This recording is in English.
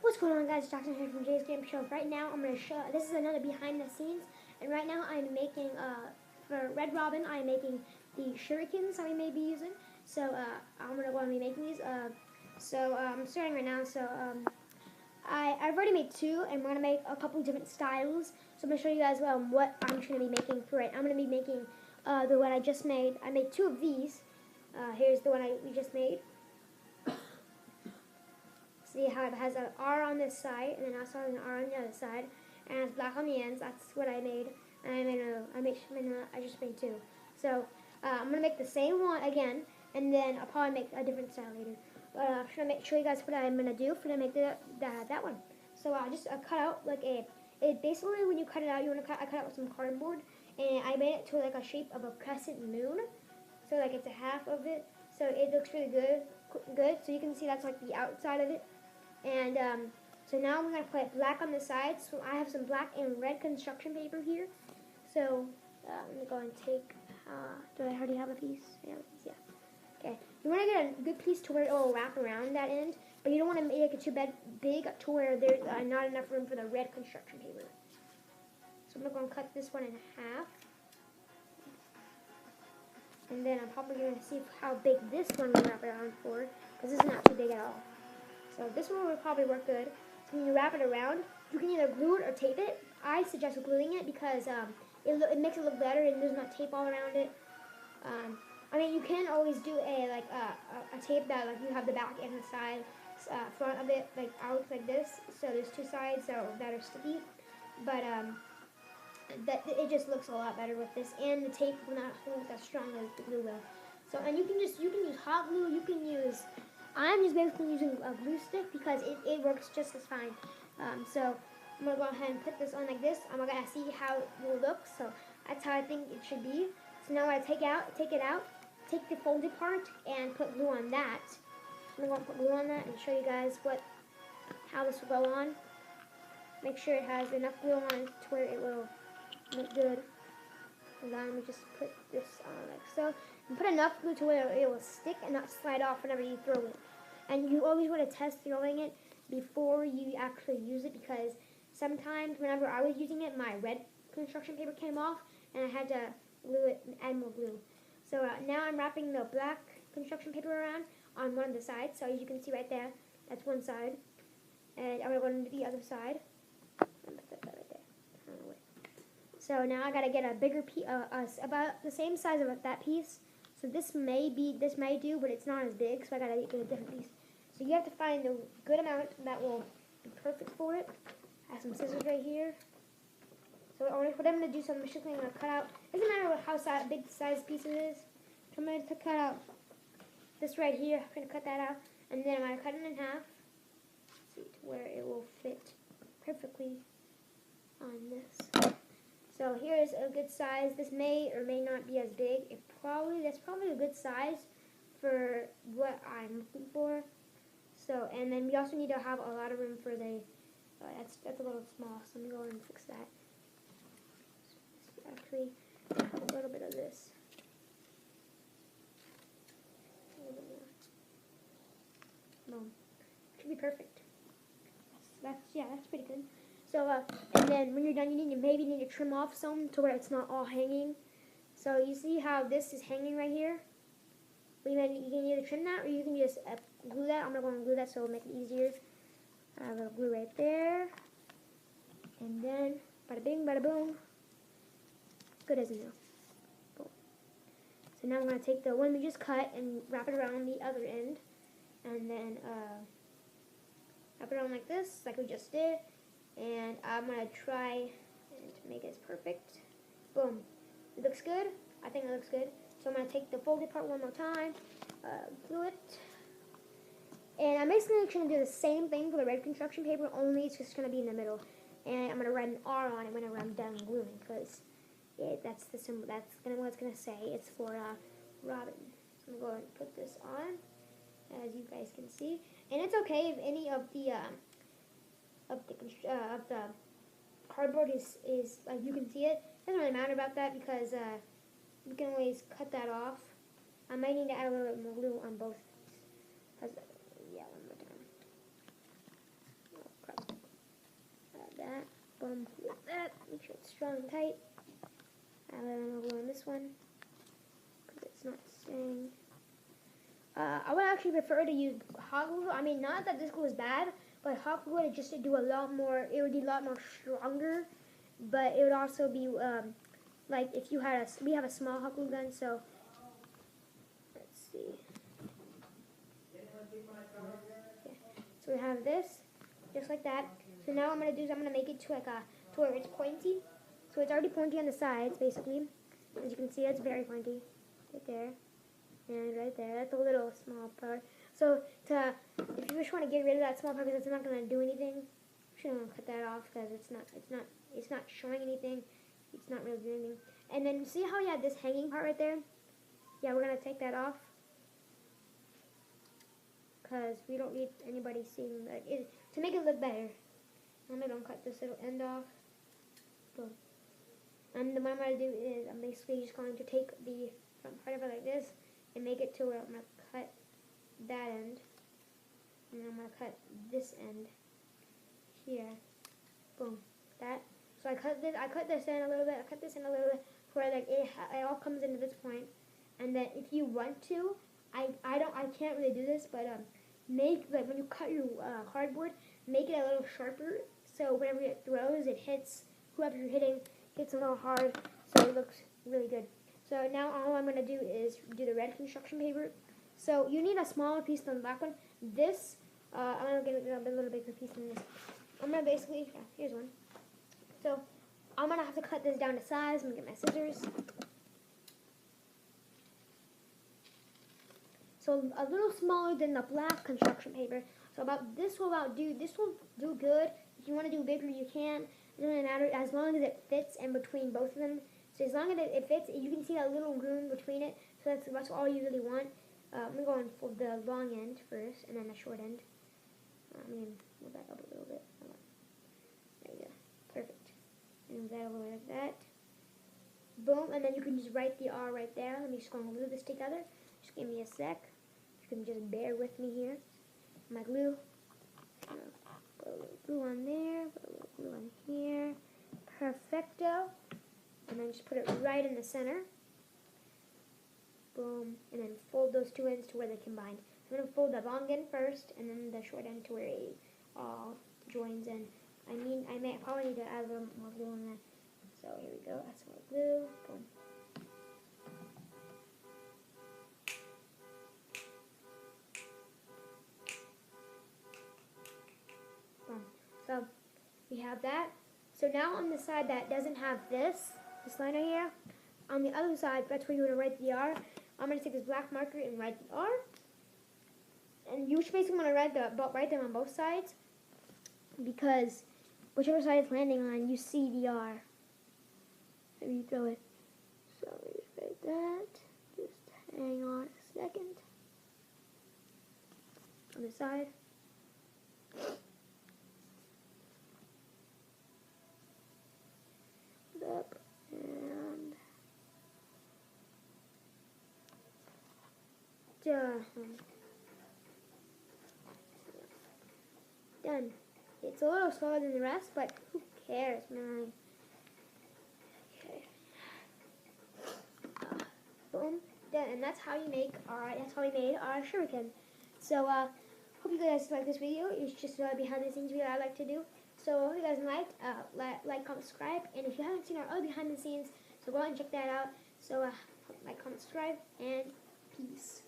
What's going on, guys? Jackson here from Jay's Game Show. Right now, I'm going to show, this is another behind the scenes, and right now I'm making, for Red Robin, I'm making the shurikens that we may be using. So, I'm going to go and be making these. I'm starting right now. So, I've already made two, and we're going to make a couple different styles. So, I'm going to show you guys what I'm going to be making for it. I'm going to be making the one I just made. I made two of these. Here's the one we just made. See how it has an R on this side, and then also an R on the other side, and it's black on the ends. That's what I made, and I just made two. So I'm gonna make the same one again, and then I'll probably make a different style later. But I'm gonna show you guys what I'm gonna do for to make that one. So I just cut out like basically when you cut it out, I cut out with some cardboard, and I made it to like a shape of a crescent moon. So like it's a half of it, so it looks really good. So you can see that's like the outside of it. And so now I'm going to put black on the sides. So I have some black and red construction paper here. So I'm going to go and take, do I already have a piece? Yeah. Okay. You want to get a good piece to where it will wrap around that end, but you don't want to make it too big to where there's not enough room for the red construction paper. So I'm going to cut this one in half. And then I'm probably going to see how big this one will wrap around for, because this is not too big at all. So this one will probably work good. So when you wrap it around, you can either glue it or tape it. I suggest gluing it because it makes it look better and there's not tape all around it. I mean, you can always do a tape that like you have the back and the side, front of it like out like this. So there's two sides that are sticky, but it just looks a lot better with this, and the tape will not hold as strong as the glue will. So and you can use hot glue. You can use. I'm just basically using a glue stick because it works just as fine. So I'm going to go ahead and put this on like this. I'm going to see how it will look. So that's how I think it should be. So now I take it out, take the folded part and put glue on that. I'm going to put glue on that and show you guys how this will go on. Make sure it has enough glue on to where it will look good. And then we just put this on like so. And put enough glue to where it will stick and not slide off whenever you throw it. And you always want to test throwing it before you actually use it, because sometimes whenever I was using it, my red construction paper came off and I had to glue it and add more glue. So now I'm wrapping the black construction paper around on one of the sides. So as you can see right there, that's one side. And I'm going to go to the other side. So now I gotta get a bigger piece, about the same size of that piece. So this may do, but it's not as big. So I gotta get a different piece. So you have to find a good amount that will be perfect for it. I have some scissors right here. So what I'm gonna do, I'm just gonna cut out. Doesn't matter how big the size piece it is. So I'm gonna cut out this right here. I'm gonna cut that out, and then I'm gonna cut it in half. See to where it will fit perfectly on this. So here's a good size. This may or may not be as big. That's probably a good size for what I'm looking for. So, and then we also need to have a lot of room for the. That's a little small. So I'm going to fix that. Actually, a little bit of this. A little bit more. Boom. Should be perfect. That's pretty good. So, and then when you're done, you maybe need to trim off some to where it's not all hanging. So you see how this is hanging right here? You can either trim that or you can just glue that. I'm going to go and glue that so it'll make it easier. I have a glue right there. And then, bada bing, bada boom. Good as new. Boom. So now I'm going to take the one we just cut and wrap it around the other end. And then wrap it around like this, like we just did. And I'm going to try to make it as perfect. Boom. It looks good. I think it looks good. So I'm going to take the folded part one more time, glue it. And I'm basically going to do the same thing for the red construction paper, only it's just going to be in the middle. And I'm going to write an R on it whenever I'm done gluing, because that's the symbol. That's what it's going to say. It's for Robin. So I'm going to put this on, as you guys can see. And it's okay if any of the cardboard is like you can see it. Doesn't really matter about that because you can always cut that off. I might need to add a little bit more glue on both. Yeah, one more time. like that. Make sure it's strong and tight. Add a little glue on this one because it's not staying. I would actually prefer to use hot glue. I mean, not that this glue is bad, but hot glue would just do a lot more. It would be a lot more stronger, but it would also be like if you had we have a small hot glue gun, so let's see. Okay. So we have this, just like that. So now what I'm gonna do is I'm gonna make it to like to where it's pointy. So it's already pointy on the sides, basically. As you can see, it's very pointy, right there. And right there, that's a little small part. So if you just want to get rid of that small part because it's not going to do anything, I'm just going to cut that off because it's not showing anything. It's not really doing anything. And then see how you had this hanging part right there? Yeah, we're going to take that off because we don't need anybody seeing that. To make it look better, I'm going to cut this little end off. Boom. And then what I'm going to do is I'm basically just going to take the front part of it like this and make it to where I'm going to cut that end, and then I'm going to cut this end here. Boom. That. So I cut this in a little bit, where like it all comes into this point. And then if you want to, I can't really do this, but make, like when you cut your cardboard, make it a little sharper, so whenever it throws, it hits, whoever you're hitting, hits a little hard, so it looks really good. So now all I'm going to do is do the red construction paper. So you need a smaller piece than the black one. This, I'm going to get a little bigger piece than this. I'm going to basically, here's one. So I'm going to have to cut this down to size. I'm going to get my scissors. So a little smaller than the black construction paper. So this will do good. If you want to do bigger, you can. It doesn't matter as long as it fits in between both of them. So as long as it fits, you can see that little room between it. So that's all you really want. I'm going for the long end first, and then the short end. I'm going to move that up a little bit. There you go. Perfect. Move that over like that. Boom, and then you can just write the R right there. Let me just go and glue this together. Just give me a sec. You can just bear with me here. My glue. Put a little glue on there. Put a little glue on here. Perfecto. And then just put it right in the center. Boom. And then fold those two ends to where they combine. I'm going to fold the long end first, and then the short end to where it all joins in. I may probably need to add a little more glue on that. So here we go. Add some more glue. Boom. Boom. So we have that. So now on the side that doesn't have this line right here, on the other side, that's where you want to write the R. I'm going to take this black marker and write the R. And you should basically want to write them on both sides, because whichever side it's landing on, you see the R. Maybe you throw it. So let me just write that. Just hang on a second. On the side. Up and done. It's a little slower than the rest, but who cares, man? Okay. Boom. Done. And that's how you make that's how we made our shuriken. So hope you guys like this video. It's just a behind the scenes video I like to do. So I hope you guys like, comment, subscribe, and if you haven't seen our other behind the scenes, so go ahead and check that out. So like, comment, subscribe, and peace.